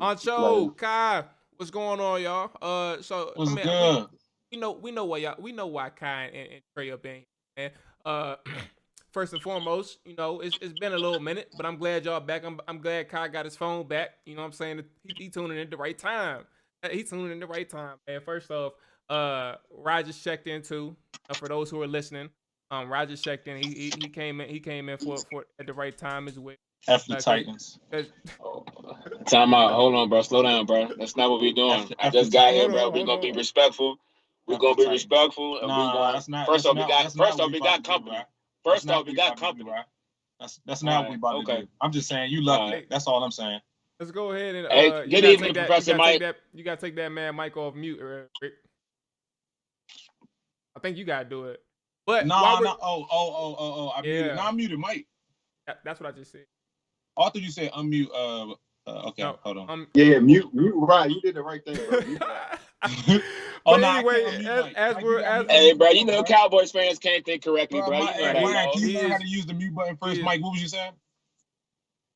Ancho, Kai, what's going on, y'all? What's I mean, good? we know why Kai and Trey up in here, man. Uh, first and foremost, it's been a little minute, but I'm glad y'all back. I'm glad Kai got his phone back. You know what I'm saying? He tuning in the right time. He tuning in the right time, man. First off, Rod just checked in too. For those who are listening, Rod just checked in. He came in. He came in for at the right time as well. F the Cause, Titans. 'cause- Time out. Hold on, bro. Slow down, bro. That's not what we're doing. I F the just got Titans. here, hold bro. on, We're hold gonna be on. respectful. We're F the gonna be Titans. respectful, and we're Nah, going. that's not. First That's off, we not. got. That's not First what off, we we about got to do, company. bro. That's First not off, what we we got about to do, company. bro. That's All not what we right. about to Okay. do. I'm just saying you All lucky. right. That's all I'm saying. Let's go ahead and Hey, you good gotta take evening, that. You Professor gotta take Mike. that. You gotta take that man Mike off mute, Rick. I think you gotta do it. But while Nah, we're nah. Oh. I muted. yeah, Nah, I muted Mike. that's what I just said. Oh, I thought you said unmute. Okay, No, hold on. Yeah, mute right. You did the right thing, bro. Mute right. Oh but no, I anyway, can't unmute Mike. as Mike, you we're gotta as mute Hey, him bro. first, You know bro. Cowboys fans can't think correctly, Bro, bro. You know hey, that, Ryan, dog. can you learn he how is to use the mute button first, he is Mike? What was you saying?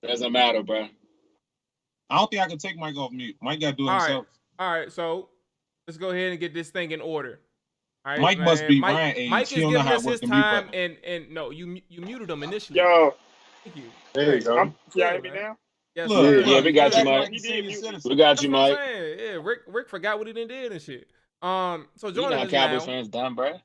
Doesn't matter, bro. I don't think I can take Mike off mute. Mike got to do it all right. himself. All right, so let's go ahead and get this thing in order. All right, Mike must man. be Mike Ryan age. Mike He is don't know giving how to us work his the mute time, button. and no, you muted him initially. Yo, Thank you. There you Good. go. y'all hear Good, me man. now? Yes, Look, Yeah. sir. Yeah, look, we you got you, acting Mike. like a He did senior mute me. citizen. We got That's you, what I'm Mike. saying. Yeah, Rick forgot what he done did and shit. So You know joining how us Cowboys now. fans done, bro.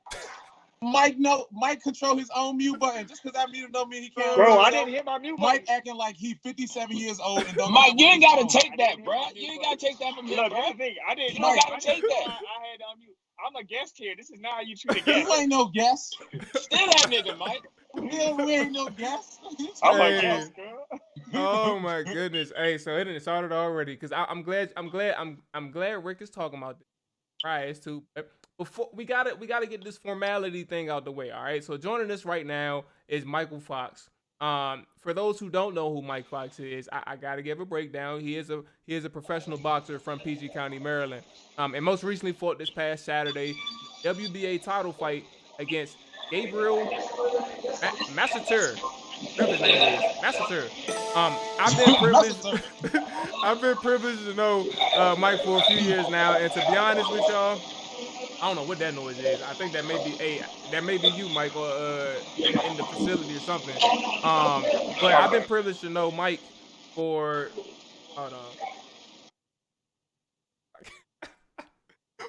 Mike control his own mute button. Just because I muted don't mean he can't Bro, unmute I himself. didn't hit my mute Mike button. acting like he 57 years old and don't know how Mike, to you work ain't his gotta phone. take I that, didn't hit bro. my You mute ain't button. gotta take that from him, Look, bro. this is the thing. I didn't You know. don't Mike, gotta I didn't take know that. I had to unmute. I'm a guest here. This is not how you treat a You guest. ain't no guest. Still that nigga, Mike. Yeah, we ain't no guest. What you I'm a talking Hey, guest, girl. oh about? my goodness. Hey, so it done started already because I'm glad Rick is talking about this. Right, it's too. Before we gotta get this formality thing out the way. All right. So joining us right now is Mykal Fox. For those who don't know who Mike Fox is, I gotta give a breakdown. He is a professional boxer from PG County, Maryland. And most recently fought this past Saturday the WBA title fight against Gabriel Maestre, whatever his name is, Maestre. I've been privileged. Master. I've been privileged to know Mike for a few years now, and to be honest with y'all, I don't know what that noise is. I think that may be you, Mike, or in the facility or something. But I've been privileged to know Mike for hold on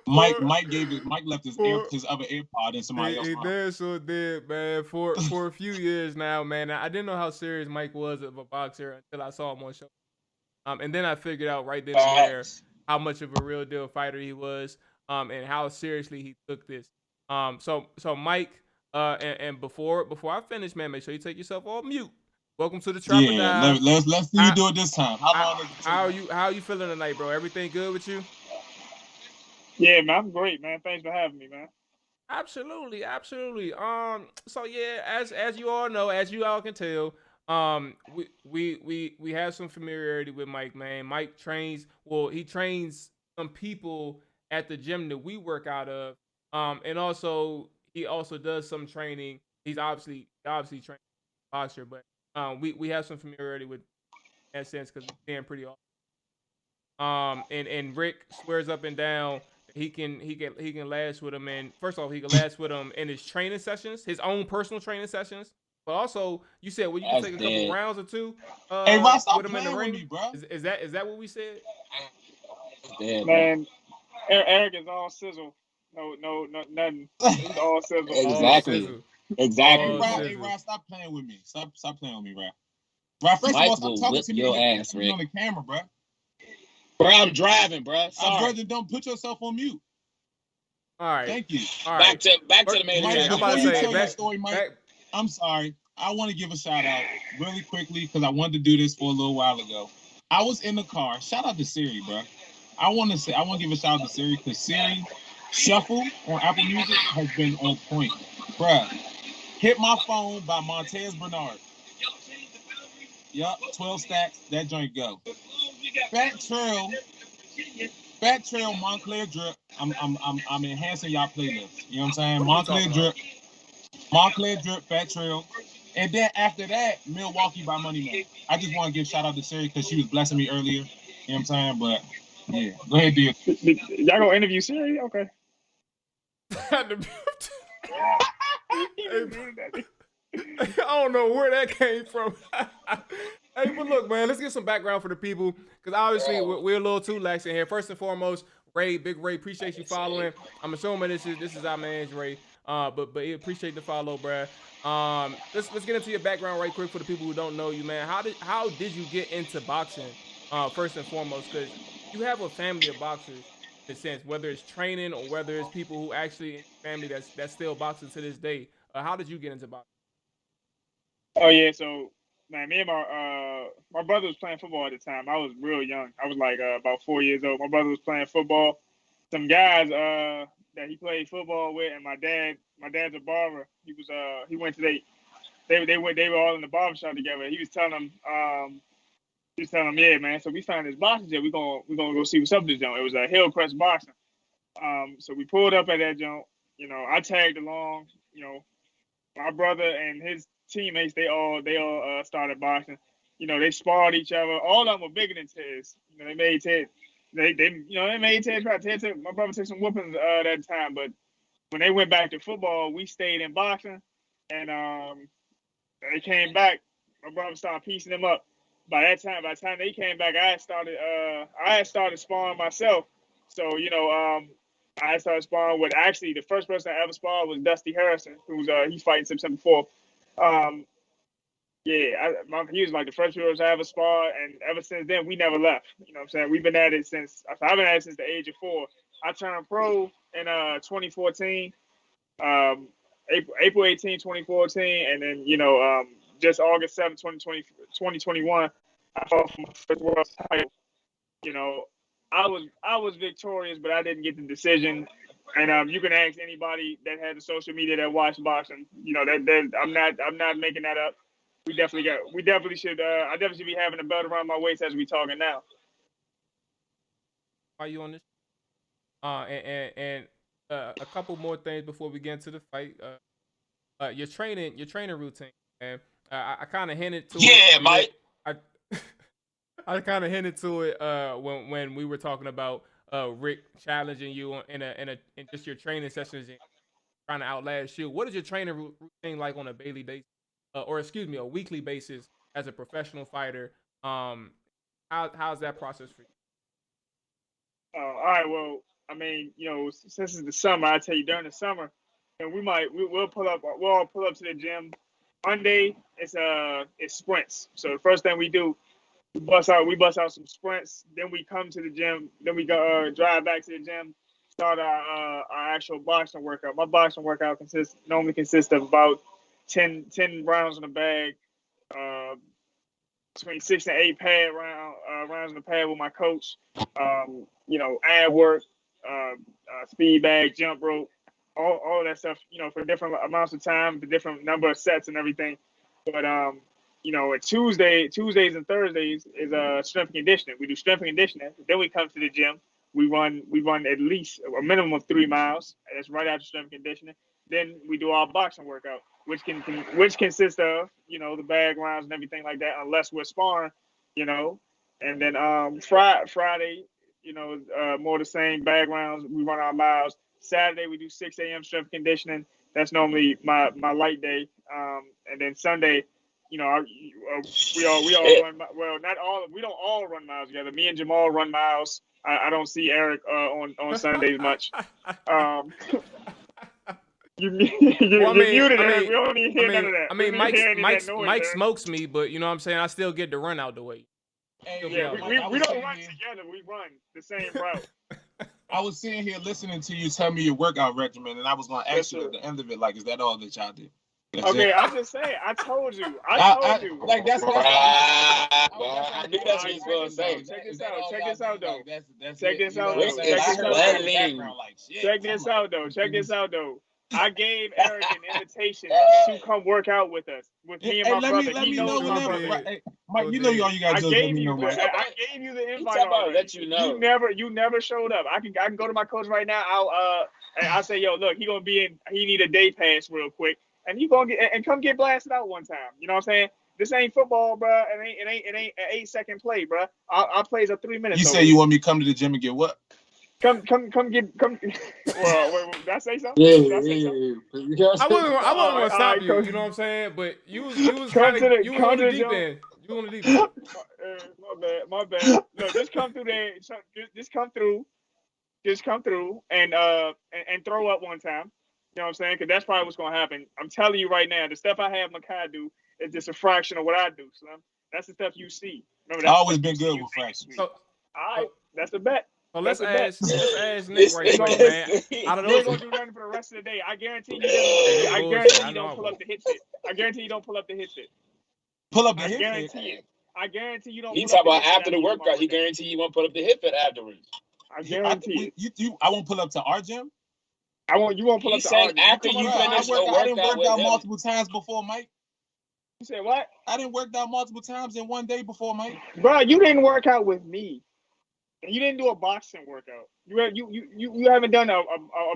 Mike for Mike gave it. Mike left for his other AirPod in somebody else's mouth. did so did man for a few years now, man. I didn't know how serious Mike was of a boxer until I saw him on show. And then I figured out right then and there Facts. how much of a real deal fighter he was, and how seriously he took this. So Mike, and before I finish, man, make sure you take yourself off mute. Welcome to the Trapper Yeah, Dive. let's see you How, do it this time. How long does it how are take? you feeling tonight, bro? Everything good with you? Yeah, man, I'm great, man. Thanks for having me, man. Absolutely, absolutely. So yeah, as you all know, as you all can tell, we have some familiarity with Mike, man. Mike trains. Well, he trains some people at the gym that we work out of. And also he also does some training. He's obviously trained boxer, but we have some familiarity with in that sense because we stand pretty often. And Rick swears up and down he can last with him. And first off, he can last with him in his training sessions, his own personal training sessions. But also, you said well, you can That's take a couple dead. rounds or two Hey, Ross, with stop him in the playing with ring. me, bro. Is that what we said? That's dead, bro. Man, Eric is all sizzle. No, nothing. He's all sizzle. All Exactly. sizzle, Hey, Exactly, all Ross, bro. hey, sizzle. Ross, stop playing with me. Stop playing with me, Ross. Ross, first of Mike all, stop will talking whip to me your on ass, me Rick. on the camera, bro. Bro, I'm driving, bro. Sorry. Brother, don't put yourself on mute. All right, Thank you. all Back right. to the main Mike, Yeah, I'm about attraction. to Bro. before you say tell your back story, Mike, back. I'm sorry. I want to give a shout out really quickly because I wanted to do this for a little while ago. I was in the car. Shout out to Siri, bro. I want to give a shout out to Siri because Siri Shuffle on Apple Music has been on point, bruh. Hit My Phone by Montez Bernard. Yup, 12 stacks. That joint go. Fat Trail, Montclair Drip. I'm enhancing y'all playlist. You know what I'm saying? What are we talking about? Montclair Drip, Fat Trail. And then after that, Milwaukee by Money Man. I just want to give shout out to Siri because she was blessing me earlier. You know what I'm saying? But yeah, go ahead, do your Y'all gonna interview Siri? Okay. Hey, I don't know where that came from. Hey, but look, man, let's get some background for the people because obviously we're a little too lax in here. First and foremost, Ray, Big Ray, appreciate you following. I'm assuming this is our man's Ray. But yeah, appreciate the follow, bruh. Let's get into your background right quick for the people who don't know you, man. How did you get into boxing? First and foremost, because you have a family of boxers in a sense, whether it's training or whether it's people who actually in your family that's still boxing to this day. How did you get into boxing? Oh yeah, so man, me and my brother was playing football at the time. I was real young. I was like about 4 years old. My brother was playing football. Some guys that he played football with, and my dad's a barber. He went to they were all in the barber shop together. He was telling them, yeah, man. So we found this boxing gym. We gonna go see what's up with this joint. It was a Hillcrest boxing. So we pulled up at that joint. I tagged along. My brother and his teammates, they all started boxing. They sparred each other. All of them were bigger than Tez. They made Ted. They made Ted try. My brother took some whoopings that time, but when they went back to football, we stayed in boxing, and they came back. My brother started piecing them up. By the time they came back, I had started sparring myself. So I started sparring with actually the first person I ever sparred was Dusty Harrison, he's fighting September 4th. Um, yeah, he was like the first person I ever sparred, and ever since then we never left. You know what I'm saying? We've been at it since I've been at it since the age of 4. I turned pro in 2014, April 18, 2014, and then just August 7, 2021, I fought for my first world title. You know, I was victorious, but I didn't get the decision. And you can ask anybody that has the social media that watch boxing. That I'm not making that up. We definitely should. I definitely should be having a belt around my waist as we talking now. Why you on this? And a couple more things before we get into the fight. Your training routine, man. I kind of hinted to it. Yeah, Mike. I I kind of hinted to it when we were talking about Rick challenging you in just your training sessions and trying to outlast you. What is your training routine like on a daily basis, or excuse me, a weekly basis as a professional fighter? Um, how's that process for you? All right. Well, I mean, since it's the summer, I tell you during the summer, and we'll pull up. We'll all pull up to the gym. Monday, it's sprints. So the first thing we do, we bust out some sprints. Then we come to the gym. Then we go drive back to the gym. Start our actual boxing workout. My boxing workout normally consists of about 10 rounds in the bag, uh, between 6 and 8 rounds in the pad with my coach. Ad work, speed bag, jump rope, all of that stuff. For different amounts of time, the different number of sets and everything. But Tuesdays and Thursdays is strength and conditioning. We do strength and conditioning. Then we come to the gym. We run at least a minimum of 3 miles. That's right after strength and conditioning. Then we do our boxing workout, which consists of the bag rounds and everything like that, unless we're sparring, you know. And then Friday, more the same bag rounds. We run our miles. Saturday we do 6 a.m. strength conditioning. That's normally my light day. And then Sunday, we all run. Well, not all. We don't all run miles together. Me and Jamal run miles. I don't see Eric on Sundays much. You Well, muted, Eric. We don't need to hear none of that. I mean, We don't need to hear any of Mike that noise, Mike Eric. smokes me, but you know what I'm saying. I still get the run out the way. Hey, Yeah, Like, we don't run together. We run the same route. I was sitting here listening to you tell me your workout regimen, and I was going to ask Yes, you sir. at the end of it, like, is that all that y'all do? That's Okay, it? I'm just saying. I told you. Like that's Well, I knew that's what he was gonna say. Check this out, though. That's Check it. this You know out, what I'm though. saying? Rick I is heard that in the sweating. background, like, shit. Check this out, though. I gave Eric an invitation to come work out with us, with me and my brother. Let He me knows know my whenever. brother. Right, hey, Mike, you know all you gotta I do is let gave me you. know, man. I gave you the He invite talking about already. let you know. You never showed up. I can go to my coach right now. I'll say, yo, look, he need a day pass real quick, and he gonna get and come get blasted out one time. You know what I'm saying? This ain't football, bro. It ain't an 8-second play, bro. Our plays are 3 minutes. You say you want me to come to the gym and get what? Come get. Well, wait, did I say something? Yeah, Did I say something? I wasn't gonna All stop right, you. coach. You know what I'm saying? But you was Come kind to of the you was come on to the the deep jump. end. You was on the deep end. My bad. Look, just come through there. Just come through. Just come through and throw up one time. You know what I'm saying? Because that's probably what's gonna happen. I'm telling you right now, the stuff I have Mykal do is just a fraction of what I do, son. That's the stuff you see. Remember, I that's always the been stuff good you with see. fractions. So, All right, so, that's a bet. so That's let's ask Nick This right quick, gonna- man. Out of You ain't those, gonna do nothing for the rest of the day. I guarantee you hey, doesn't. this I bullshit. guarantee I you know don't I'm pull up bullshit. the hit fit. I guarantee you don't pull up the hit fit. Pull up the I hip guarantee fit. it. I guarantee you don't. He pull talk up the about hit fit after the you do my workout. He guarantee you won't put up the hip fit afterwards. I guarantee it. I won't pull up to our gym. You won't pull He's up the saying argument. after You come you up to finish the- a I didn't workout work with out him. multiple times before, Mike. You said what? I didn't work out multiple times in one day before, Mike. Bro, you didn't work out with me. And you didn't do a boxing workout. You haven't done a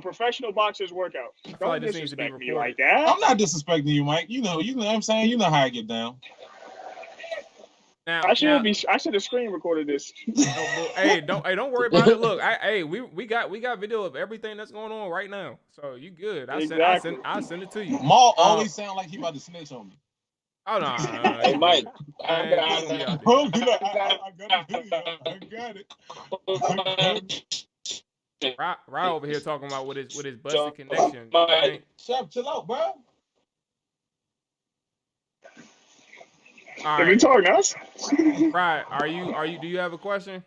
professional boxer's workout. I feel Don't like this needs to be disrespect me recorded. like that. I'm not disrespecting you, Mike. You know what I'm saying? You know how I get down. Now, I should have screen recorded this. don't worry about it. Look, we got video of everything that's going on right now. So you good? Exactly. I send it to you. Maul always sound like he about to snitch on me. Oh no, Hey, Mike, Man, he gonna be out there. Bro, be like, I got the video. I got it. I got it. Right over here talking about with his busted connection. Chef, chill out, bro. All Did we right, talk us? right. Are you? Do you have a question?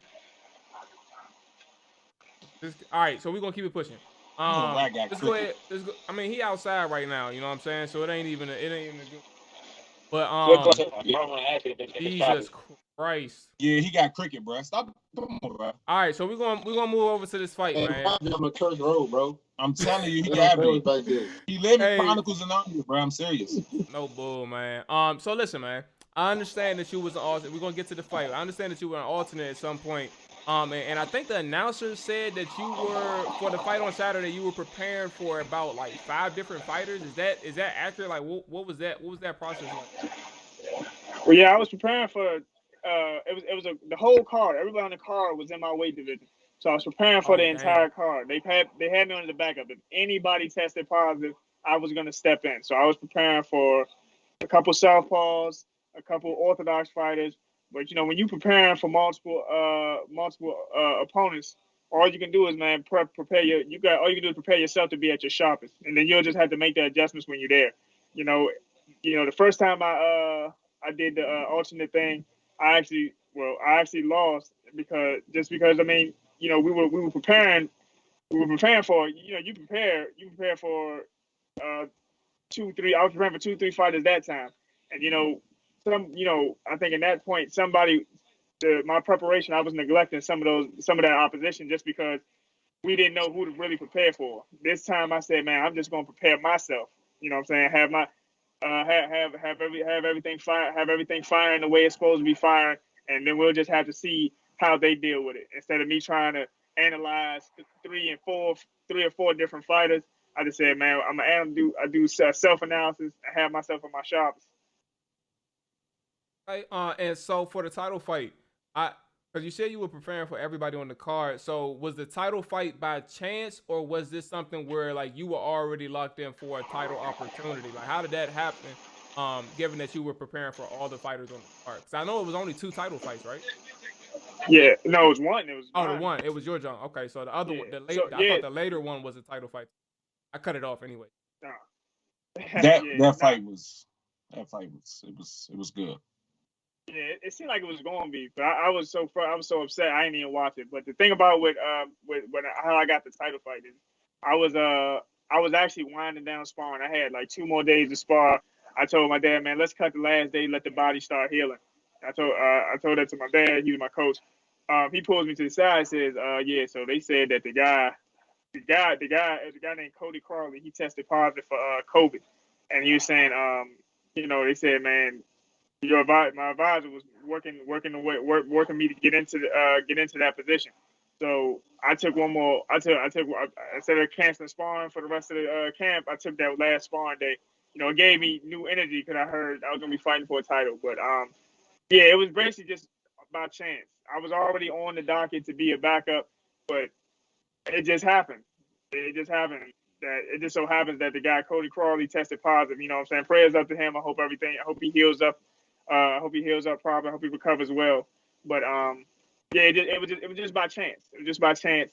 All right, so we're gonna keep it pushing. Let's go ahead. I mean, he outside right now. You know what I'm saying? So it ain't even a good. But Jesus Christ. Yeah, he got cricket, bro. Stop. Come on, bro. All right, so we're gonna move over to this fight, man. I'm a church road, bro. I'm telling you, he got me. He live in Chronicles and Army, bro. I'm serious. No bull, man. So listen, man. I understand that you was an alternate. We're gonna get to the fight. I understand that you were an alternate at some point. And I think the announcer said that you were for the fight on Saturday. You were preparing for about like 5 different fighters. Is that accurate? Like, what was that? What was that process like? Well, yeah, I was preparing for. It was the whole card. Everybody on the card was in my weight division, so I was preparing for the entire card. They had me on the backup. If anybody tested positive, I was gonna step in. So I was preparing for a couple southpaws, a couple orthodox fighters. But you know, when you preparing for multiple opponents, all you can do is prepare all you can do is prepare yourself to be at your sharpest, and then you'll just have to make the adjustments when you're there. You know, the first time I did the alternate thing, I actually lost because I mean, we were preparing for you prepare for 2-3. I was preparing for 2-3 fighters that time, and I think in that point my preparation, I was neglecting some of that opposition just because we didn't know who to really prepare for. This time I said, man, I'm just gonna prepare myself. You know what I'm saying? Have my have everything firing the way it's supposed to be firing, and then we'll just have to see how they deal with it instead of me trying to analyze 3 or 4 different fighters. I just said, man, I do self analysis and have myself on my sharpest. Right. And so for the title fight, because you said you were preparing for everybody on the card. So was the title fight by chance, or was this something where like you were already locked in for a title opportunity? Like, how did that happen? Given that you were preparing for all the fighters on the card, because I know it was only 2 title fights, right? Yeah, no, it was one. It was the one. It was your jump. Okay, so the other one, I thought the later one was a title fight. I cut it off anyway. That fight was good. Yeah, it seemed like it was going to be, but I was so upset I didn't even watch it. But the thing about with how I got the title fight is I was actually winding down sparring. I had like 2 more days to spar. I told my dad, man, let's cut the last day, let the body start healing. I told that to my dad. He was my coach. He pulls me to the side and says, yeah. So they said that the guy named Cody Crawley, he tested positive for COVID, and he was saying, they said, man, my advisor was working me to get into that position. So I took one more. Instead of canceling sparring for the rest of the camp, I took that last sparring day it gave me new energy because I heard I was gonna be fighting for a title. But yeah, it was basically just by chance. I was already on the docket to be a backup, but it just happened. It just happened that it just so happens that the guy Cody Crawley tested positive. You know what I'm saying? Prayers up to him. I hope he heals up. I hope he heals up properly. I hope he recovers well. But yeah, it was just by chance. It was just by chance.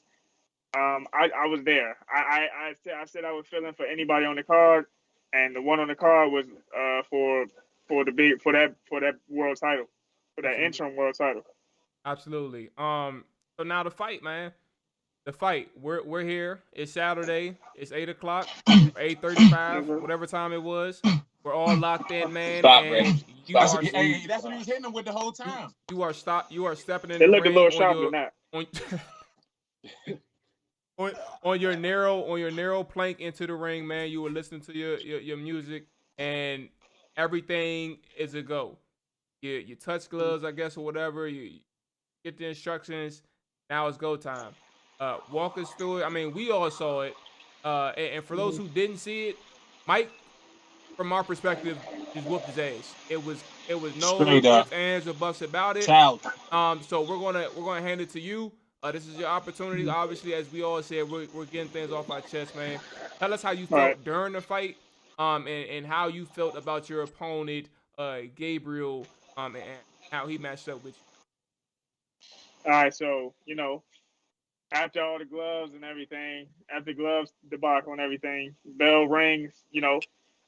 I was there. I said I was filling for anybody on the card, and the one on the card was for that world title, for that Absolutely. interim world title. Absolutely. So now the fight, man. The fight. We're here. It's Saturday. It's 8:00, 8:35, Mhm. whatever time it was. We're all locked in, man. Stop, And Rich. you Stop. are That's what he was hitting him with the whole you time. you are stepping in They the looked a ring little sharper than that. on on your narrow plank into the ring, man. You were listening to your music, and everything is a go. You touch gloves, I guess, or whatever. You get the instructions. Now it's go time. Walk us through it. I mean, we all saw it. And for those who didn't see it, Myke, from our perspective, just whooped his ass. It was no Straight up. ifs, ands, or buts about it. Child. So we're gonna hand it to you. This is your opportunity. Obviously, as we all said, we're getting things off our chest, man. Tell us how you All right. felt during the fight, and how you felt about your opponent, Gabriel, and how he matched up with you. All right. So after all the gloves and everything, after gloves debacle and everything, bell rings.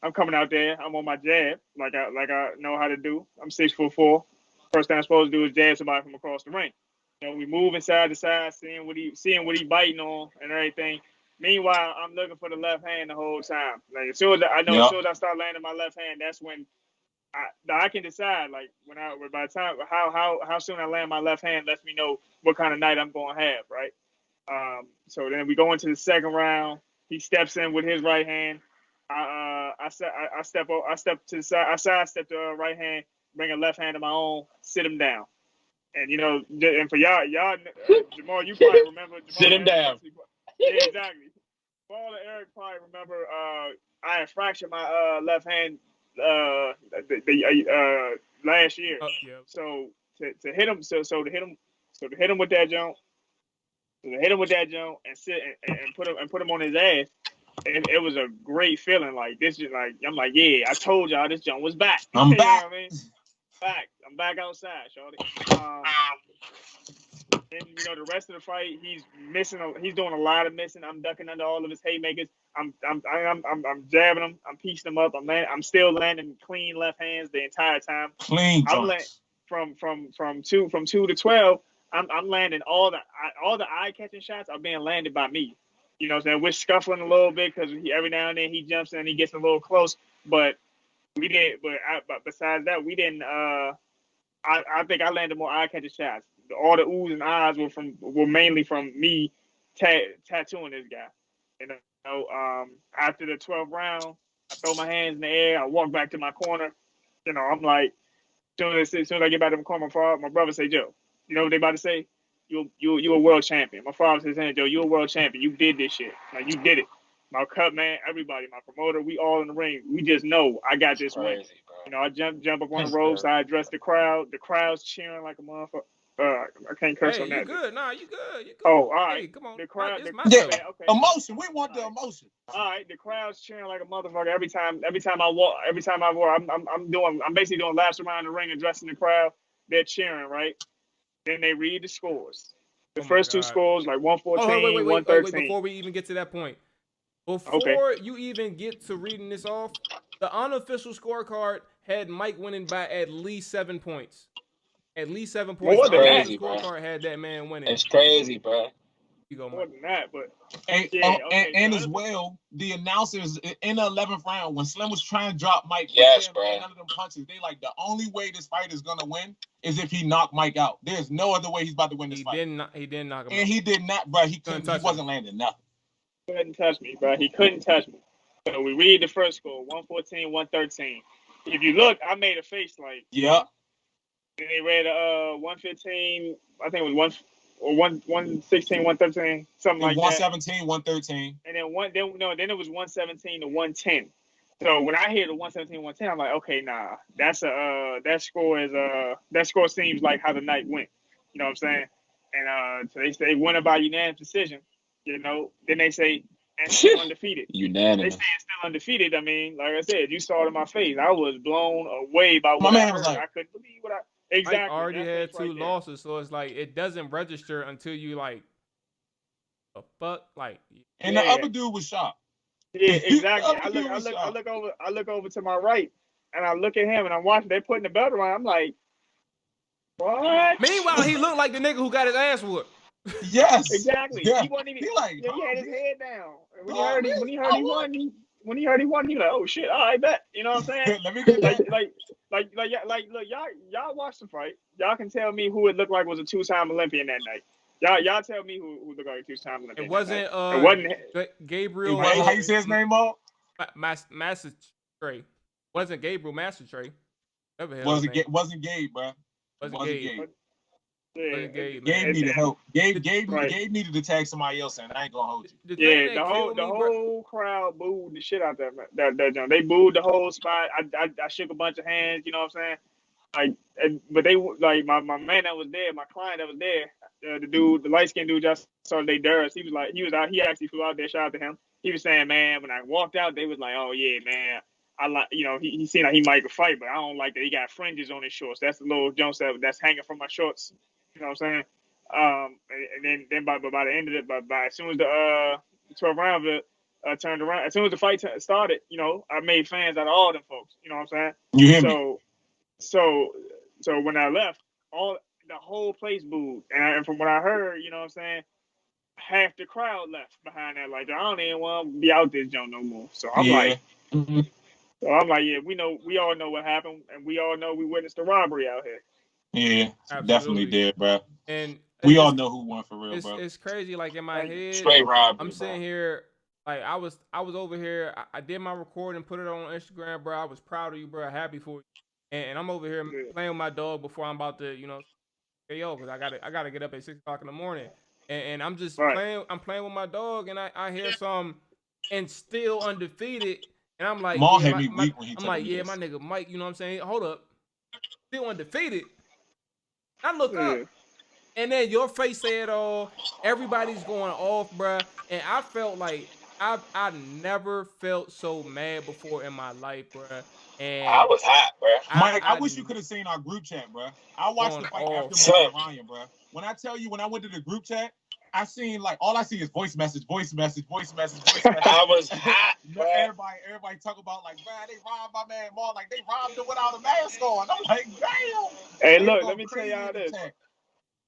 I'm coming out there. I'm on my jab, like I know how to do. I'm 6'4". First thing I'm supposed to do is jab somebody from across the ring. We moving side to side, seeing what he biting on and everything. Meanwhile, I'm looking for the left hand the whole time. Like as soon as I start landing my left hand, that's when I can decide. Like by the time how soon I land my left hand lets me know what kind of night I'm going to have, right? So then we go into the second round. He steps in with his right hand. I step to the side. I sidestep the right hand, bring a left hand of my own, sit him down. And and for y'all, Jamal, you probably remember. Jamal Sit him and Eric down. yeah, exactly. Paul and Eric probably remember. I had fractured my left hand last year. Yeah. So to hit him, to hit him with that jump, and sit and put him on his ass. It was a great feeling. Like this, is like I'm like, yeah, I told y'all this jump was back. I'm You know back. what I mean? I'm back outside, shorty. And the rest of the fight, he's missing. He's doing a lot of missing. I'm ducking under all of his haymakers. I'm jabbing him. I'm piecing him up. I'm still landing clean left hands the entire time. Clean I'm landing from 2 to 12. I'm landing all the eye catching shots are being landed by me. You know what I'm saying? We're scuffling a little bit because every now and then he jumps in and he gets a little close, but we didn't. But besides that, we didn't. I think I landed more eye catching shots. All the oohs and ahs were mainly from me tattooing this guy. After the 12th round, I throw my hands in the air. I walk back to my corner. I'm like, as soon as I get back to my corner, my brother say, Joe, you know what they about to say? You a world champion. My father says, hey, Joe, you a world champion. You did this shit. Like you did it. My cut man, everybody, my promoter, we all in the ring. We just know I got this win. I jump up on the ropes. I address the crowd. The crowd's cheering like a motherfucker. I can't curse Hey, on you that. good? Nah, you good. You good. Oh, all right. Hey, come on. The crowd. It's my Yeah. show. Okay. Emotion. We want the emotion. All right, the crowd's cheering like a motherfucker every time I walk. I'm basically doing laps around the ring, addressing the crowd. They're cheering, right? Then they read the scores. The Oh my first two God. scores, like 114, Oh, wait. 113. Before we even get to that point, before Okay. you even get to reading this off, the unofficial scorecard had Myke winning by at least 7 points. At least 7 points. More The than that. unofficial Crazy, bro. scorecard had that man winning. It's crazy, bro. You go, More Myke. than that, but And, yeah, okay. and as well, the announcers in the 11th round, when Slim was trying to drop Myke, Yes, but bro. none of them punches, they like the only way this fight is gonna win is if he knocked Myke out. There's no other way he's about to win this fight. He didn't knock him And out. he did not, bro. He Couldn't couldn't. touch He wasn't landing nothing. he couldn't touch me, bro. He couldn't touch me. So we read the first score, 114, 113. If you look, I made a face like. Yeah. Then they read 115. I think it was 116, 113, something like that. 117, 113. And then it was 117 to 110. So when I hear the 117, 110, I'm like, okay, nah, that's that score seems like how the night went. You know what I'm saying? And so they say winner by unanimous decision. You know, then they say and still undefeated. They say Unanimous. it's still undefeated. I mean, like I said, you saw it in my face. I was blown away by My what I man heard. was like, I couldn't believe what I Mike exactly already that had face right 2 there. losses, so it's like it doesn't register until you like the fuck like and the Yeah, other dude was shocked. yeah, The exactly. other dude was shocked. I look over to my right, and I look at him, and I'm watching. They putting the belt around. I'm like, what? Meanwhile, he looked like the nigga who got his ass whooped. Yes. Exactly. Yeah. He wasn't even. He like, Yeah, he huh, had his bitch? head down. And when he Oh, heard really? he I won, when he heard he won, he like, oh shit, I bet. You know what I'm saying? Let me get Like, that. look, y'all watch the fight. Y'all can tell me who it looked like was a 2-time Olympian that night. Y'all tell me who looked like a 2-time Olympian. It wasn't It wasn't. Gabriel. How you say his name, Mo? Master Trey. Wasn't Gabriel Master Trey. Wasn't Gabe, bro. Wasn't Gabe. Gabe. Yeah, Wasn't Gabe, Gabe man. needed help. Gabe right. needed to tag somebody else, and I ain't gonna hold you. The thing Yeah, that killed me, bro. whole crowd booed the shit out that jump. They booed the whole spot. I shook a bunch of hands. You know what I'm saying? But they like my man that was there, my client that was there, the dude, the light skinned dude, just saw they Durs. He was out. He actually flew out there. Shout out to him. He was saying, man, when I walked out, they was like, oh yeah, man. I like, he seemed like he might could fight, but I don't like that he got fringes on his shorts. That's the little Jones that's hanging from my shorts. You know what I'm saying? And then by the end of it, by as soon as the 12 rounds turned around, as soon as the fight started, I made fans out of all them folks. You know what I'm saying? You hear me? So when I left, the whole place booed, and from what I heard, you know what I'm saying, half the crowd left behind that. Like, I don't even want to be out this joint no more. So I'm like, yeah, we all know what happened, and we all know we witnessed the robbery out here. Yeah, Absolutely. definitely did, bro. And we all know who won for real, bro. It's crazy. Like in my head, Straight robbery, I'm sitting here. Like I was over here. I did my recording, put it on Instagram, bro. I was proud of you, bro. Happy for you. And I'm over here playing with my dog before I'm about to, KO because I gotta get up at 6:00 in the morning. And I'm just playing. I'm playing with my dog, and I hear some, and still undefeated. And I'm like, Maul yeah, had me weak when he I'm like, told me yeah, this. my nigga Myke. You know what I'm saying? Hold up, still undefeated. I look up. And then your face said, "Oh, everybody's going off, bruh." And I felt like I never felt so mad before in my life, bruh. And I was hot, bro. Myke, I wish you could have seen our group chat, bro. I watched the fight after Mual and Ryan, bro. When I tell you, when I went to the group chat, I seen like all I see is voice message. I was hot, bro. Everybody talk about like, bro, they robbed my man Maul, like they robbed him without a mask on. I'm like, damn. Hey, look, let me tell y'all this.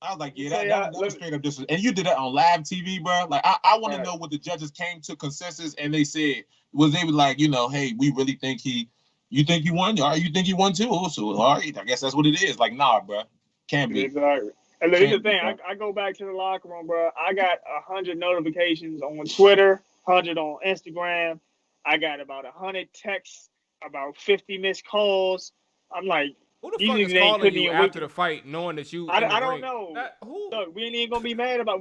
I was like, yeah, that was straight up disrespect. And you did that on live TV, bro. Like, I want to know what the judges came to consensus and they said. They were like, hey, we really think you think he won? Or you think he won too? So, all right, I guess that's what it is. Like, nah, bro. Can't be. Exactly. And look, here's the thing. I go back to the locker room, bro. I got 100 notifications on Twitter, 100 on Instagram. I got about 100 texts, about 50 missed calls. I'm like, who the fuck is calling you after the fight, knowing that you? I don't know. Who? Look, we ain't gonna be mad about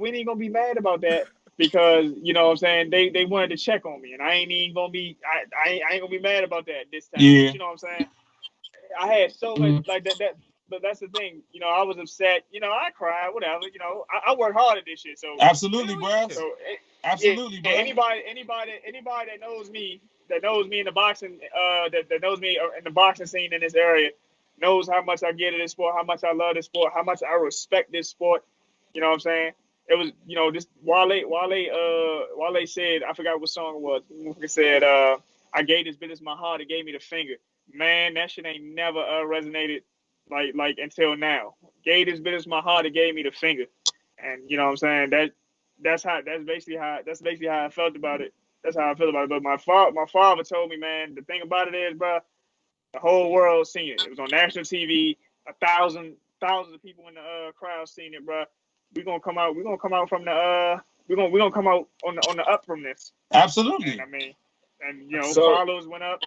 that because you know what I'm saying they wanted to check on me, and I ain't even gonna be. I ain't gonna be mad about that this time. Yeah. You know what I'm saying? I had so much like that. But that's the thing. I was upset. I cried. Whatever. I work hard at this shit. So absolutely, bro. So absolutely, bro. Anybody that knows me in the boxing, that knows me in the boxing scene in this area, knows how much I get at this sport, how much I love this sport, how much I respect this sport. You know what I'm saying? It was, this Wale said, I forgot what song it was. He said, I gave this business my heart, it gave me the finger. Man, that shit ain't never resonated like until now. Gave this business my heart, it gave me the finger. And you know what I'm saying? That's basically how I felt about it. That's how I feel about it. But my father told me, man, the thing about it is, bro, the whole world seen it. It was on national TV. Thousands of people in the crowd seen it, bro. We're gonna come out from the we're gonna come out on the up from this. Absolutely. And follows went up.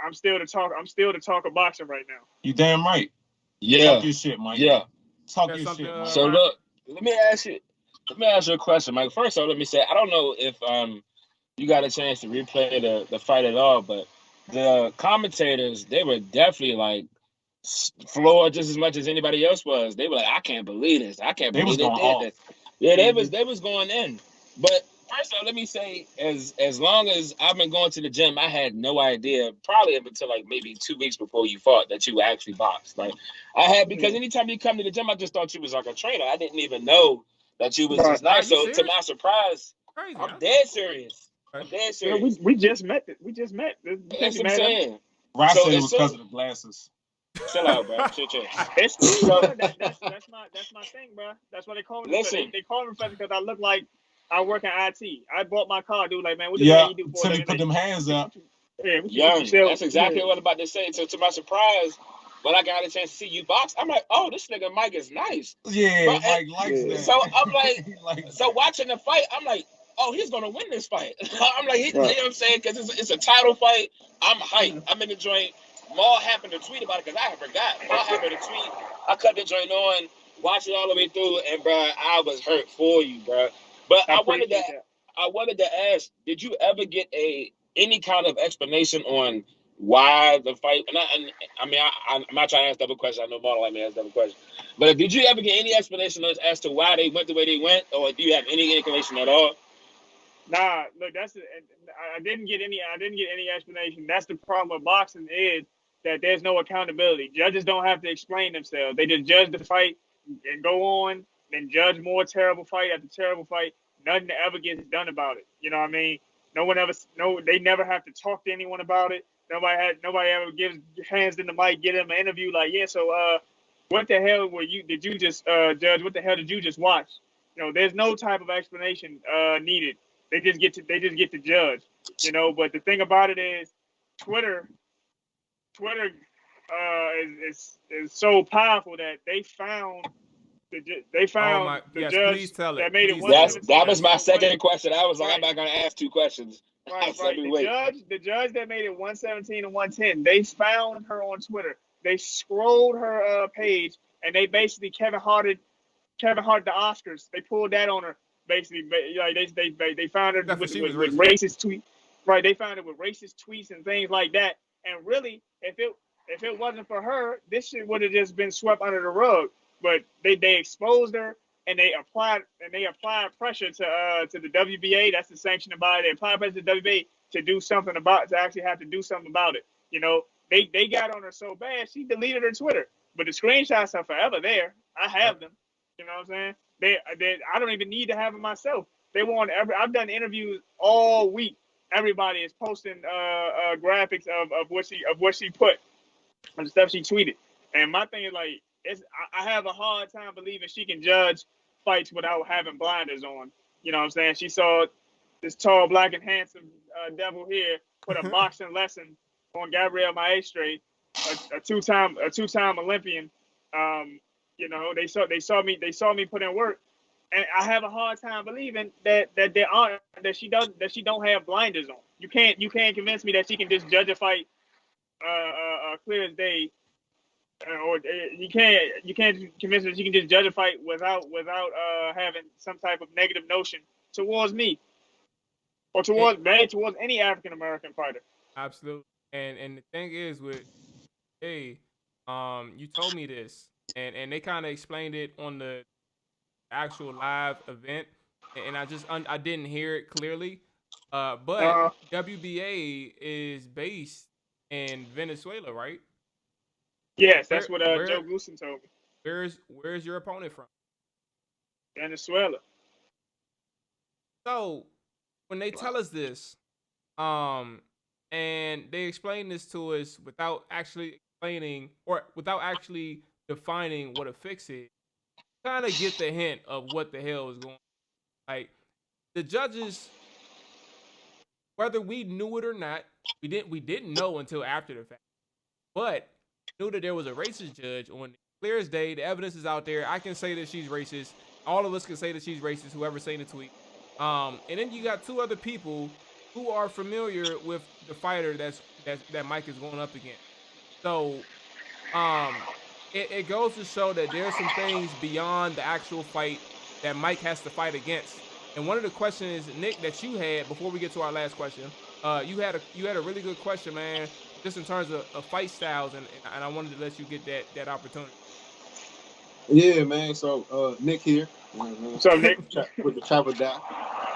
I'm still the talk of boxing right now. You damn right. Yeah. Talk your shit, Myke. Yeah. Talk your shit, Myke. So look, let me ask you a question, Myke. First of all, let me say I don't know if you got a chance to replay the fight at all, but the commentators, they were definitely like floored just as much as anybody else was. They were like, I can't believe this. I can't They was believe they going did off. this. Yeah, Mhm. they was going in. But first off, let me say, as long as I've been going to the gym, I had no idea, probably up until like maybe 2 weeks before you fought, that you actually boxed. Like I had, because Yeah. anytime you come to the gym, I just thought you was like a trainer. I didn't even know that you was Right. just Are nice. you So to serious? my surprise, Crazy. I'm dead serious. Okay. I'm dead You know, serious. we just met. We just met. You can't That's be what I'm mad at me. saying. Ross So said it as was soon, because of the glasses. chill out, bro. Chill. It's cool, So bro. That's my thing, bro. That's why they call me professor. listen, They call me professor because I look like I work in IT. I bought my car, dude. Like, man, what the hell Yeah, you do for a Timmy living? put Like, them hands up. yeah, what you young. sell? That's exactly Yeah, what I'm about to say. So to my surprise, when I got a chance to see you box, I'm like, oh, this nigga Myke is nice. Yeah, But Mike likes yeah. so that. I'm like, He likes so that. watching the fight, I'm like, oh, he's gonna win this fight. I'm like, you know Right. what I'm saying? Because it's a title fight. I'm hyped. Mhm. I'm in the joint. Maul happened to tweet about it because I had forgot. Maul happened to tweet. I cut the joint on, watched it all the way through, and bro, I was hurt for you, bro. But I appreciate that. I wanted to ask, did you ever get any kind of explanation on why the fight? I mean, I'm not trying to ask double questions. I know Maul like me ask double questions. But did you ever get any explanation as to why they went the way they went, or do you have any inclination at all? Nah, look, I didn't get any. I didn't get any explanation. That's the problem with boxing is that there's no accountability. Judges don't have to explain themselves. They just judge the fight and go on, then judge more terrible fight after terrible fight. Nothing ever gets done about it. You know what I mean? No one ever. No, they never have to talk to anyone about it. Nobody ever gives hands in the mic, get them an interview. Like, yeah, so what the hell were you? Did you just judge? What the hell did you just watch? You know, there's no type of explanation needed. They just get to judge, you know. But the thing about it is, Twitter Twitter is so powerful that they Oh found my, the yes, judge please tell it. that made it Please tell it. That 117 was Yes. my to one. second question. I was like, I'm Right, not gonna ask two questions. I said, right. me The wait. judge that made it 117 to 110. They found her on Twitter. They scrolled her page and they basically Kevin Hart the Oscars. They pulled that on her basically. Like they found her That's what she was with racist. racist tweets. Right, they found her with racist tweets and things like that. And really, if it wasn't for her, this shit would have just been swept under the rug. But they exposed her and they applied pressure to the WBA. That's the sanctioning body. They applied pressure to the WBA to do something about to actually have to do something about it. You know, they got on her so bad she deleted her Twitter. But the screenshots are forever there. I Yep. have them. You know what I'm saying? I don't even need to have it myself. They want I've done interviews all week. Everybody is posting graphics of what she put and the stuff she tweeted. And my thing is like, I have a hard time believing she can judge fights without having blinders on. You know what I'm saying? She saw this tall, black, and handsome devil here put a boxing lesson on Gabriel Maestre, a two-time Olympian. Um, you know, they saw me put in work, and I have a hard time believing that she don't have blinders on. You can't convince me that she can just judge a fight clear as day, or you can't convince me that she can just judge a fight without having some type of negative notion towards me or And, towards any African American fighter. absolutely. And the thing is with, hey, you told me this, and they kind of explained it on the actual live event, and I didn't hear it clearly. But Uh, WBA is based in Venezuela, right? yes, that's Where what where Joe Goosen told me. where's your opponent from? Venezuela. So when they tell Wow. us this, um, and they explain this to us without actually explaining or without actually defining what a fix is, kind of get the hint of what the hell is going on. Like the judges, whether we knew it or not, we didn't know until after the fact. But knew that there was a racist judge on clear as day. The evidence is out there. I can say that she's racist. All of us can say that she's racist. Whoever's saying the tweet. And then you got two other people who are familiar with the fighter that Myke is going up against. So um, it goes to show that there's some things beyond the actual fight that Myke has to fight against And one of the questions, Nick, that you had before we get to our last question, you had a really good question, man, just in terms of fight styles, and I wanted to let you get that opportunity. Yeah, man. So Nick here. You know what I mean? What's up, Nick? With the chopper die.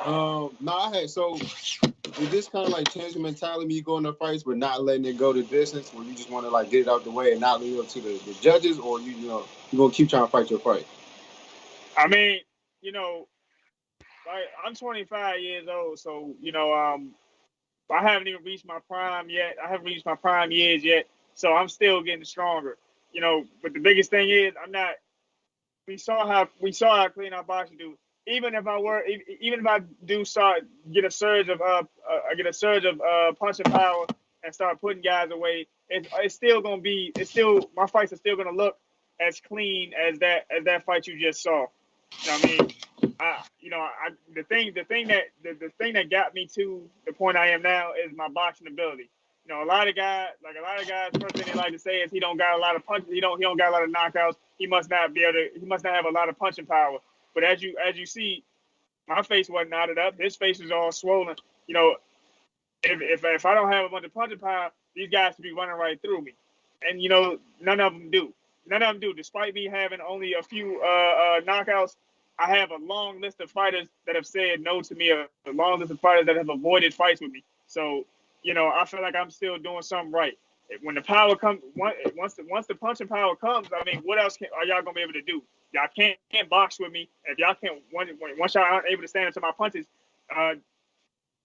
No, I had so did this kind of like change your mentality when you go into fights, but not letting it go the distance, where you just want to like get it out the way and not leave it up to the judges, or you know you're gonna keep trying to fight your fight. I mean, you know, like I'm 25 years old, so you know, I haven't even reached my prime yet. I haven't reached my prime years yet, so I'm still getting stronger. You know, but the biggest thing is I'm not. We saw how clean our boxing do. Even if I do start get a surge of punching power and start putting guys away, it's still gonna be my fights are still gonna look as clean as that fight you just saw. You know what I mean? The thing that got me to the point I am now is my boxing ability. You know, a lot of guys, first thing they like to say is he don't got a lot of punches. He don't got a lot of knockouts. He must not have a lot of punching power. But as you see, my face wasn't knotted up. His face was all swollen. You know, if I don't have a bunch of punching power, these guys could be running right through me. And you know, none of them do. Despite me having only a few knockouts, I have a long list of fighters that have said no to me, a long list of fighters that have avoided fights with me. So, you know, I feel like I'm still doing something right. When the power comes, once the punching power comes, I mean, what else are y'all gonna be able to do? Y'all can't box with me. If y'all can't, once y'all aren't able to stand up to my punches,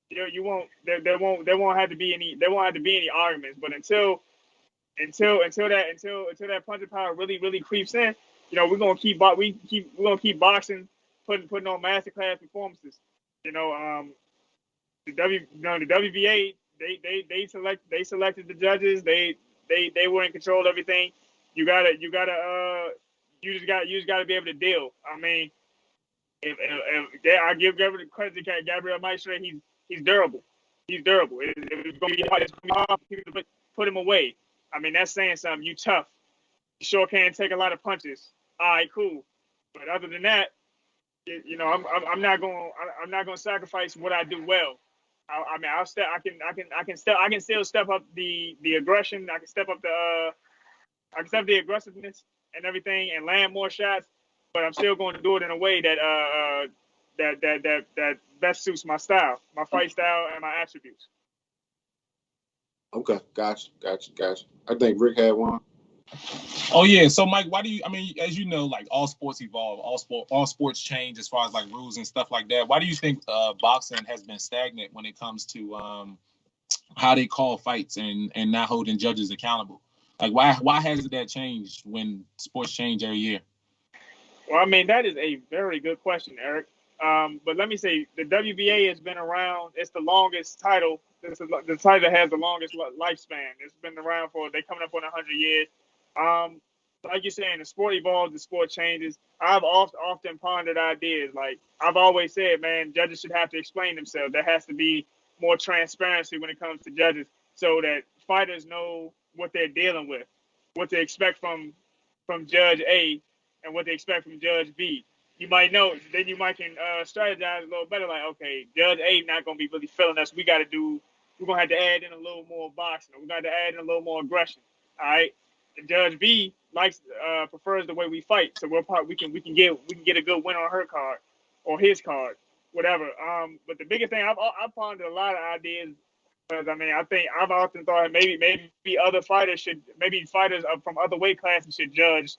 you won't. There won't have to be any arguments. But until that punching power really creeps in, you know, we're gonna keep boxing, putting on masterclass performances. You know, the WBA they selected the judges. They were in control of everything. You just gotta be able to deal. I mean, if I give credit to Gabriel Maestre, he's durable. He's durable. It's gonna be hard to put him away. I mean, that's saying something. You tough. You sure can take a lot of punches. All right, cool. But other than that, you know, I'm not going to sacrifice what I do well. I mean, I can still step up the aggression. I can step up the aggressiveness and everything and land more shots. But I'm still going to do it in a way that best suits my style, my fight style, and my attributes. Okay, gotcha. I think Rick had one. Oh yeah, so Mike, why do you? I mean, as you know, like all sports evolve, all sports change as far as like rules and stuff like that. Why do you think boxing has been stagnant when it comes to how they call fights and not holding judges accountable? Like why hasn't that changed when sports change every year? Well, I mean, that is a very good question, Eric. But let me say, the WBA has been around. It's the longest title. The title has the longest lifespan. It's been around they're coming up on 100 years. Like you're saying, the sport evolves, the sport changes. I've often pondered ideas. Like I've always said, man, judges should have to explain themselves. There has to be more transparency when it comes to judges, so that fighters know what they're dealing with, what they expect from Judge A, and what they expect from Judge B. You might know, then you might can strategize a little better. Like, okay, Judge A not gonna be really feeling us. We're gonna have to add in a little more boxing. We got to add in a little more aggression. All right. Judge B prefers the way we fight, so we can get a good win on her card or his card, whatever. But the biggest thing I've pondered a lot of ideas, because I mean I think I've often thought maybe other fighters from other weight classes should judge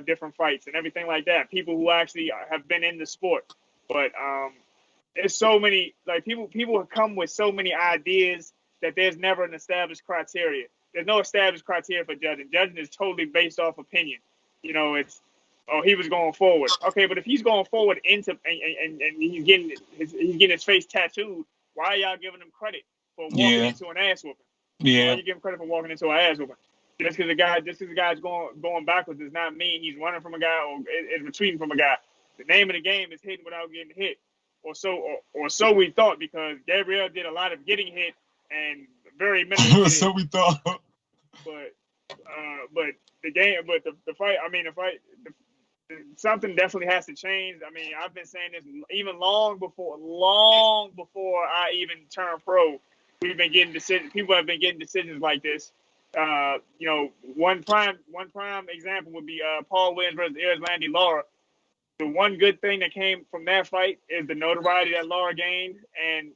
different fights and everything like that. People who actually have been in the sport, but there's so many people have come with so many ideas that there's never an established criteria. There's no established criteria for judging. Judging is totally based off opinion. You know, it's he was going forward. Okay, but if he's going forward and he's getting his face tattooed, why are y'all giving him credit for walking into an ass whooping? Yeah. Why are you giving credit for walking into an ass whooping? Just because the guy's going backwards does not mean he's running from a guy or is retreating from a guy. The name of the game is hitting without getting hit, or so we thought, because Gabriel did a lot of getting hit and very minimal. So we thought. But the game, but the fight. I mean, something definitely has to change. I mean, I've been saying this even long before I even turned pro. We've been getting decisions. People have been getting decisions like this. One prime example would be Paul Williams versus Landy Lara. The one good thing that came from that fight is the notoriety that Lara gained, and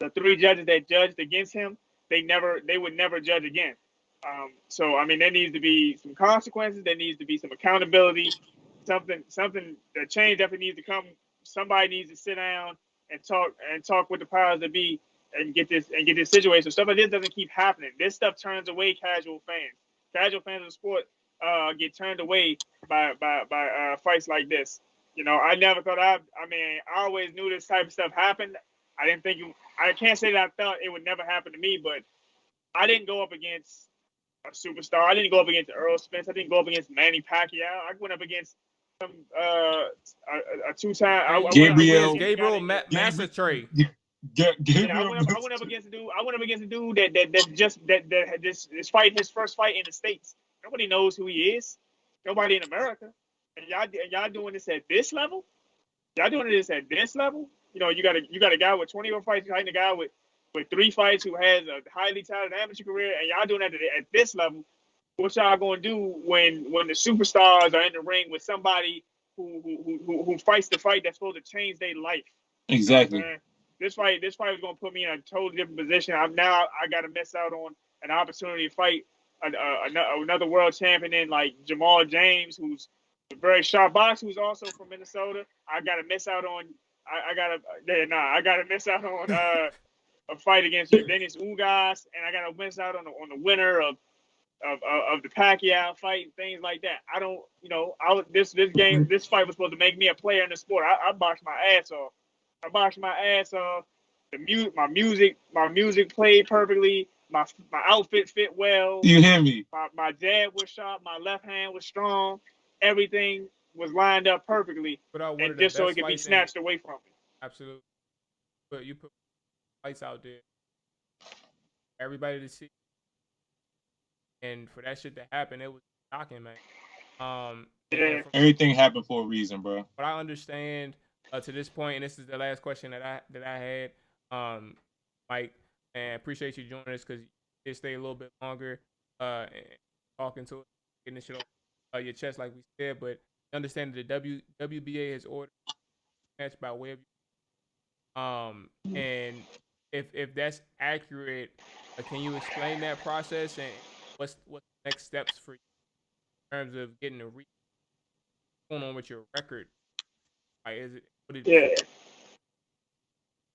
the 3 judges that judged against him, they would never judge again. So I mean, there needs to be some consequences. There needs to be some accountability. Something the change definitely needs to come. Somebody needs to sit down and talk with the powers that be and get this situation. So stuff like this doesn't keep happening. This stuff turns away casual fans. Casual fans of the sport get turned away by fights like this. I never thought I always knew this type of stuff happened. I can't say that I thought it would never happen to me, but I didn't go up against a superstar. I didn't go up against Earl Spence. I didn't go up against Manny Pacquiao. I went up against some a 2-time Gabriel Maestre. I went up against a dude. I went up against a dude that had his first fight in the States. Nobody knows who he is. Nobody in America. And y'all doing this at this level? Y'all doing this at this level? You got a guy with 24 fights fighting a guy with 3 fights who has a highly talented amateur career, and y'all doing that at this level. What y'all gonna do when the superstars are in the ring with somebody who fights the fight that's supposed to change their life? Exactly. This fight was gonna put me in a totally different position. I got to miss out on an opportunity to fight another world champion in like Jamal James, who's a very sharp boxer, who's also from Minnesota. I got to miss out on. I got to miss out on a fight against Dennis Ugas, and I got to miss out on the winner of the Pacquiao fight and things like that. I don't, this fight was supposed to make me a player in the sport. I boxed my ass off. My music played perfectly. My outfit fit well. You hear me? My jab was sharp. My left hand was strong. Everything was lined up perfectly, and just so it could be snatched away from me. Absolutely. But you put fights out there, everybody to see, and for that shit to happen, it was shocking, man. Everything happened for a reason, bro. But I understand to this point, and this is the last question that I had, Myke, and appreciate you joining us because you stay a little bit longer and talking to us, getting this shit off your chest, like we said. But understand that the WBA has ordered a match by way of and if that's accurate, can you explain that process and what's the next steps for you in terms of getting going on with your record? Like, yeah.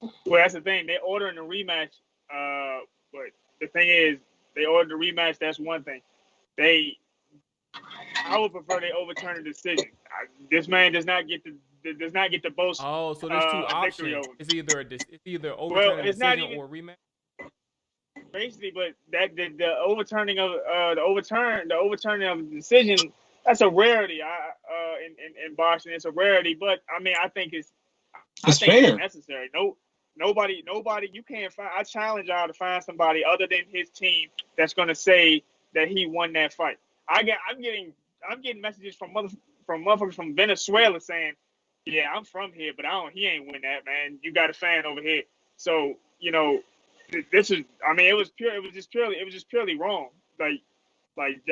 Well, that's the thing. They're ordering a rematch, but the thing is, they ordered a rematch. That's one thing. I would prefer they overturn the decision. This man does not get the boast. Oh, so there's 2 options. It's either overturn a decision or rematch. Basically, but that the overturning of the decision, that's a rarity. In boxing, it's a rarity. But I mean, I think it's fair. Necessary. Nobody. You can't find. I challenge y'all to find somebody other than his team that's going to say that he won that fight. I'm getting messages from motherfuckers from Venezuela saying, "Yeah, I'm from here, but he ain't win that, man. You got a fan over here." So this is. I mean, it was just purely wrong. Like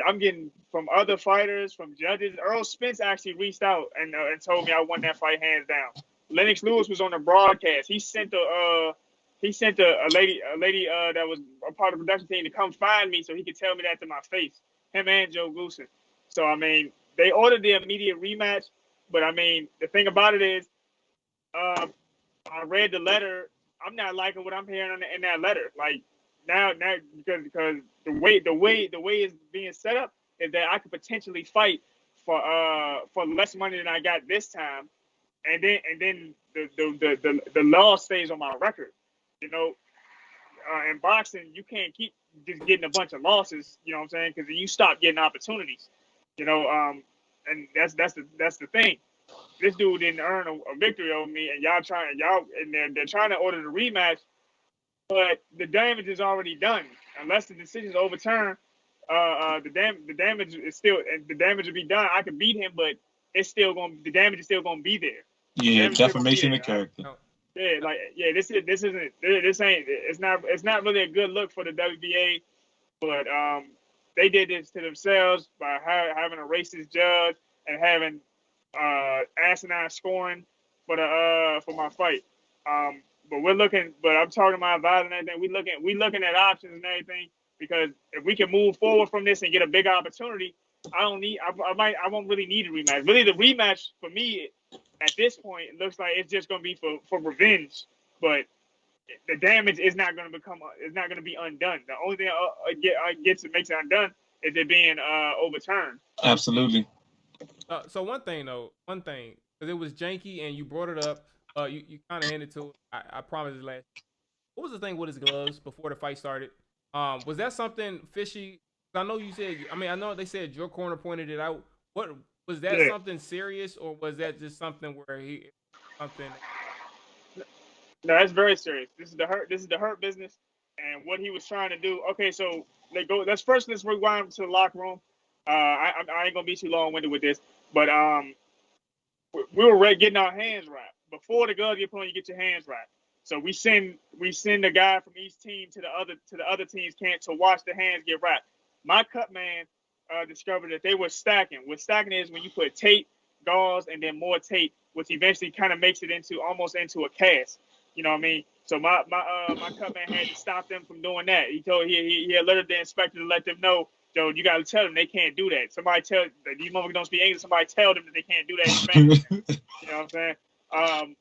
I'm getting from other fighters, from judges. Earl Spence actually reached out and told me I won that fight hands down. Lennox Lewis was on the broadcast. He sent a lady that was a part of the production team to come find me so he could tell me that to my face. Him and Joe Goosen. So I mean, they ordered the immediate rematch, but I mean, the thing about it is, I read the letter. I'm not liking what I'm hearing in that letter. Like now because the way it's being set up is that I could potentially fight for less money than I got this time, and then the law stays on my record. In boxing, you can't keep just getting a bunch of losses. You know what I'm saying? Because you stop getting opportunities. And that's the thing. This dude didn't earn a victory over me, and they're trying to order the rematch, but the damage is already done. Unless the decision is overturned, the damage is still, and the damage will be done. I can beat him, but the damage is still gonna be there. Yeah, defamation of character. Yeah, like this ain't it's not really a good look for the WBA, but they did this to themselves by having a racist judge and having asinine scoring for my fight. But I'm talking to my advisor and everything. We looking at options and everything, because if we can move forward from this and get a big opportunity, I won't really need a rematch. Really, the rematch for me at this point, it looks like it's just going to be for revenge. But the damage is not going to be undone. The only thing makes it undone is it being overturned. Absolutely. So one thing, because it was janky and you brought it up. You kind of hinted to it. I promised it last. What was the thing with his gloves before the fight started? Was that something fishy? I know you said. I mean, I know they said your corner pointed it out. What was that? Yeah. Something serious, or was that just something where something? No, that's very serious. This is the hurt business, and what he was trying to do. Okay, so let's rewind to the locker room. I ain't gonna be too long winded with this, but we were getting our hands wrapped before the gloves get put on. You get your hands wrapped. So we send a guy from each team to the other team's camp to watch the hands get wrapped. My cut man discovered that they were stacking. What stacking is when you put tape, gauze, and then more tape, which eventually kind of makes it almost into a cast. You know what I mean? So my cut man had to stop them from doing that. He alerted the inspector to let them know, Joe, you got to tell them they can't do that. Somebody tell these motherfuckers don't speak English. Somebody tell them that they can't do that in Spanish. You know what I'm saying?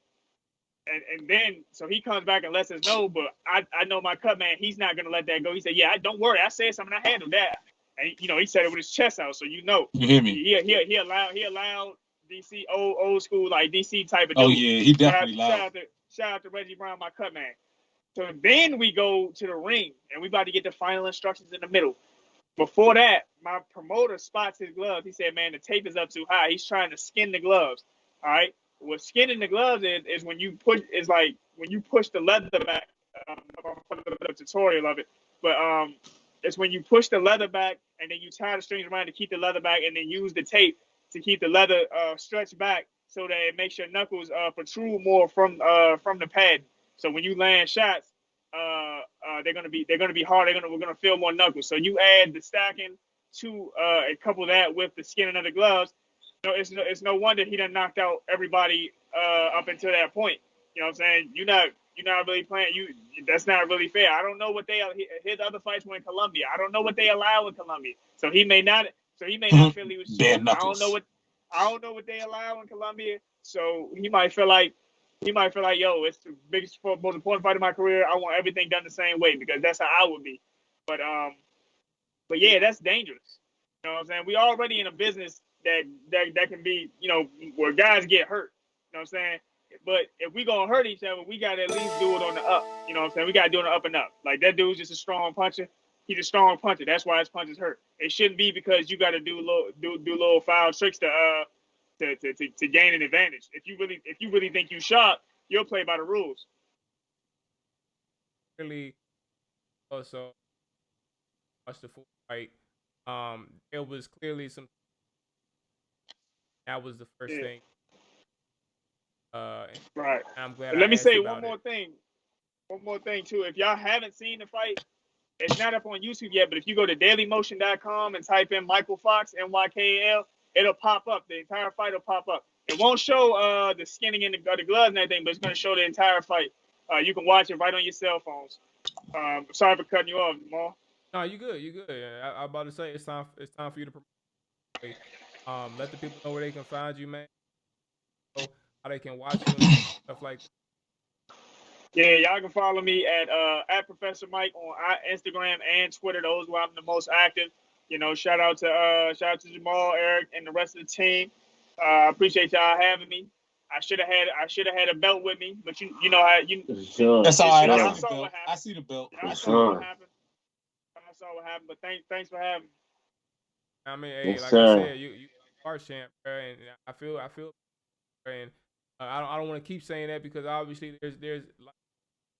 And then so he comes back and lets us know, but I know my cut man, he's not gonna let that go. He said, "Yeah, don't worry, I said something, I handled that." And he said it with his chest out, so you hear me? He allowed DC old school like DC type of dude. Oh yeah, he definitely loud. Shout out to Reggie Brown, my cut man. So then we go to the ring, and we about to get the final instructions in the middle. Before that, my promoter spots his gloves. He said, "Man, the tape is up too high. He's trying to skin the gloves." All right. What skinning the gloves is when you push the leather back. I'll put a tutorial of it, but it's when you push the leather back and then you tie the strings around to keep the leather back, and then use the tape to keep the leather stretched back so that it makes your knuckles protrude more from the pad. So when you land shots, they're gonna be hard. We're gonna feel more knuckles. So you add the stacking to and couple that with the skinning of the gloves. It's no wonder he done knocked out everybody up until that point. You know what I'm saying? You're not really playing. That's not really fair. I don't know what his other fights were in Colombia. I don't know what they allow in Colombia. So he may not feel he was cheating. I don't know what they allow in Colombia. So he might feel like, yo, it's the biggest, most important fight of my career. I want everything done the same way, because that's how I would be. But yeah, that's dangerous. You know what I'm saying? We already in a business that can be, where guys get hurt. You know what I'm saying? But if we gonna hurt each other, we gotta at least do it on the up. You know what I'm saying? We gotta do it on the up and up. Like, that dude's just a strong puncher. He's a strong puncher. That's why his punches hurt. It shouldn't be because you gotta do little foul tricks to gain an advantage. If you really think you sharp, you'll play by the rules. Really, also watched the full fight. It was clearly some. That was the first thing. Right. I'm glad. Let me say one more thing. One more thing too. If y'all haven't seen the fight, it's not up on YouTube yet. But if you go to dailymotion.com and type in Mykal Fox, MYKL, it'll pop up. The entire fight will pop up. It won't show the skinning and the gloves and everything, but it's going to show the entire fight. You can watch it right on your cell phones. Sorry for cutting you off, Mual. No, you good. You good. I'm about to say it's time for you to promote. Let the people know where they can find you, man. So how they can watch you and stuff like that. Yeah, y'all can follow me at Professor Myke on Instagram and Twitter. Those where I'm the most active. Shout out to Jamal, Eric, and the rest of the team. I appreciate y'all having me. I should have had a belt with me, but you know how you. Sure. That's all right. I see the belt. I saw what happened. But thanks for having me. I mean, hey, like I said, you are champ, bro, and I feel, and I don't want to keep saying that, because obviously there's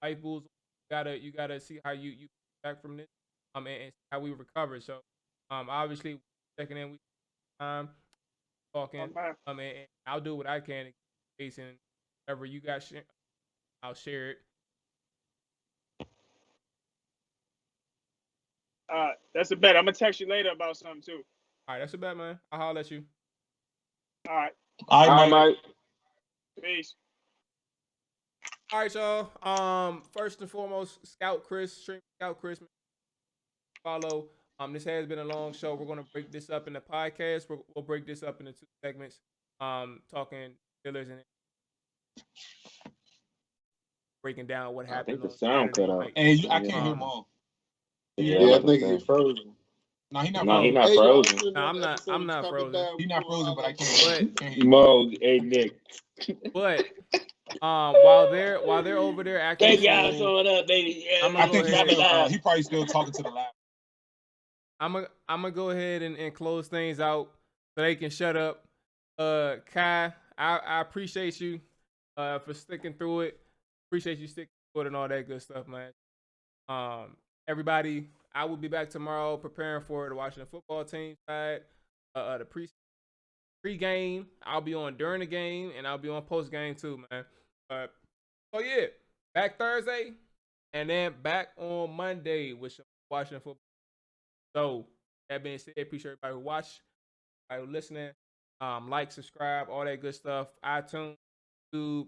life rules. You gotta see how you back from this, and how we recover. So Obviously checking in with time, talking. man. And I'll do what I can to case and whatever you guys share, I'll share it. That's a bet. I'm gonna text you later about something too. All right, that's a bet, man. I'll holler at you. All right. All All right, right, Mike. Mike. Peace. All right, y'all. First and foremost, Scout Chris, stream Scout Chris. Follow. This has been a long show. We're gonna break this up in the podcast. We'll break this up into 2 segments. Talking Steelers and breaking down what I happened think the on sound Saturday cut out. night. Hey, I can't hear Maul. Yeah, Yeah, I I'm about think to he's say. frozen. No, he not No, he frozen. not Hey, yo, frozen. I'm No, I'm not frozen. He not frozen, but I can't. But Can't hear. Mo, hey Nick. but while they're over there acting Thank a y'all fool, showing up, baby. Yeah, I'ma I go think he's ahead. still. He probably still talking to the lab. I'm gonna go ahead and close things out so they can shut up. Kai, I appreciate you for sticking through it. Appreciate you sticking through it and all that good stuff, man. Everybody, I will be back tomorrow preparing for the Washington football team side. The pre-game, I'll be on during the game and I'll be on post-game too, man. So yeah, back Thursday and then back on Monday with some Washington football. So that being said, appreciate everybody who watched, everybody who listening. Like, subscribe, all that good stuff. iTunes, YouTube,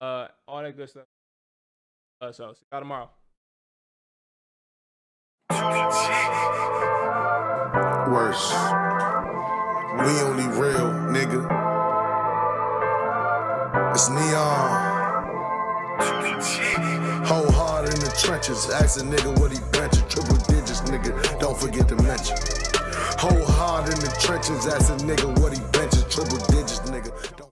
all that good stuff. So see y'all tomorrow. Worse. We only real, nigga. It's neon. Whole hard in the trenches. Ask a nigga what he benching. Triple digits, nigga. Don't forget to mention. Whole hard in the trenches. Ask a nigga what he benches. Triple digits, nigga. Don't